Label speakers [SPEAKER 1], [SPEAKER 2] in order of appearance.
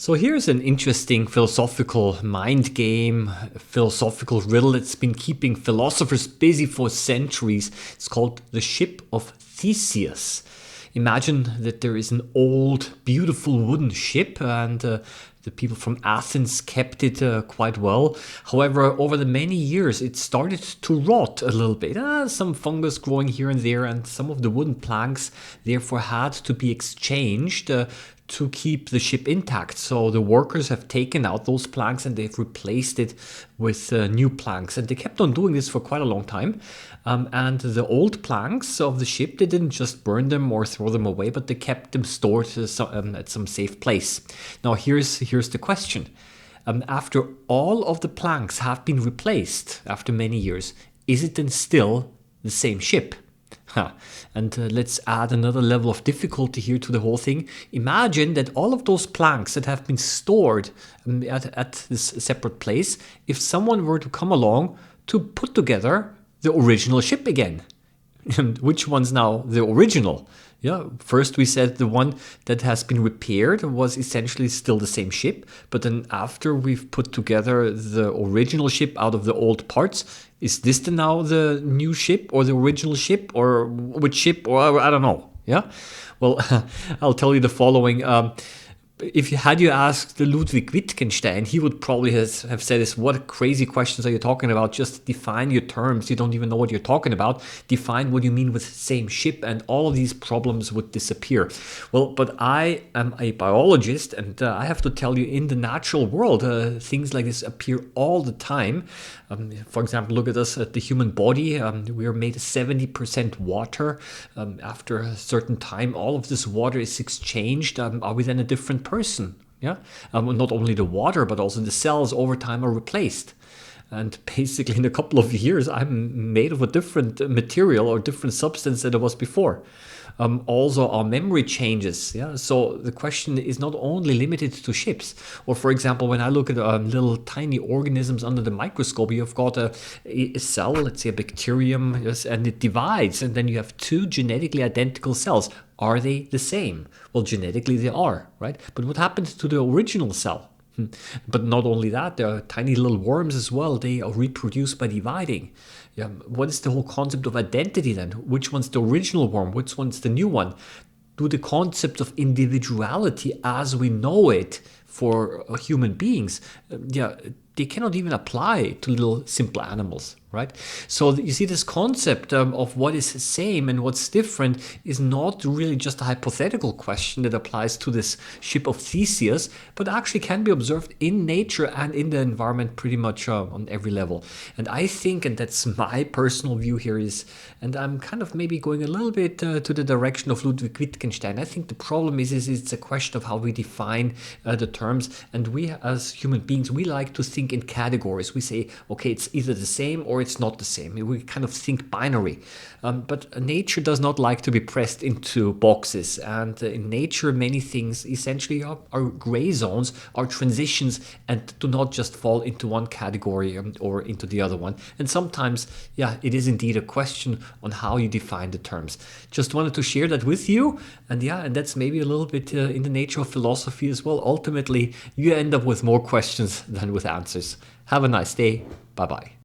[SPEAKER 1] So here's an interesting philosophical mind game, a philosophical riddle that's been keeping philosophers busy for centuries. It's called the ship of Theseus. Imagine that there is an old, beautiful wooden ship, and the people from Athens kept it quite well. However, over the many years, it started to rot a little bit. Some fungus growing here and there, and some of the wooden planks therefore had to be exchanged to keep the ship intact. So the workers have taken out those planks and they've replaced it with new planks. And they kept on doing this for quite a long time. And the old planks of the ship, they didn't just burn them or throw them away, but they kept them stored at some safe place. Now here's the question. After all of the planks have been replaced after many years, is it then still the same ship? And let's add another level of difficulty here to the whole thing. Imagine that all of those planks that have been stored at this separate place, if someone were to come along to put together the original ship again. And which one's now the original? Yeah, first we said the one that has been repaired was essentially still the same ship, but then after we've put together the original ship out of the old parts, is this then now the new ship or the original ship, or which ship, or I don't know. Yeah, well, I'll tell you the following. If you asked Ludwig Wittgenstein, he would probably have said this: what crazy questions are you talking about? Just define your terms. You don't even know what you're talking about. Define what you mean with same ship, and all of these problems would disappear. Well, but I am a biologist, and I have to tell you, in the natural world, things like this appear all the time. For example, look at us, at the human body. We are made 70% water. After a certain time, all of this water is exchanged. Are we then a different person? Yeah. Not only the water, but also the cells over time are replaced. And basically, in a couple of years, I'm made of a different material or different substance than I was before. Also, our memory changes. Yeah. So the question is not only limited to ships. Or, for example, when I look at little tiny organisms under the microscope, you've got a cell, let's say a bacterium, yes, and it divides, and then you have two genetically identical cells. Are they the same? Well, genetically they are, right? But what happens to the original cell? But not only that, there are tiny little worms as well. They are reproduced by dividing. Yeah, what is the whole concept of identity then? Which one's the original worm? Which one's the new one? Do the concept of individuality as we know it for human beings, they cannot even apply to little simple animals, right? So you see, this concept of what is same and what's different is not really just a hypothetical question that applies to this ship of Theseus, but actually can be observed in nature and in the environment pretty much on every level. And I think, and that's my personal view here, is, and I'm kind of maybe going a little bit to the direction of Ludwig Wittgenstein. I think the problem is it's a question of how we define the terms. And we as human beings, we like to think in categories. We say, okay, it's either the same or it's not the same. We kind of think binary. But nature does not like to be pressed into boxes. And in nature, many things essentially are gray zones, are transitions, and do not just fall into one category or into the other one. And sometimes, it is indeed a question on how you define the terms. Just wanted to share that with you. And and that's maybe a little bit in the nature of philosophy as well. Ultimately, you end up with more questions than with answers. Have a nice day. Bye-bye.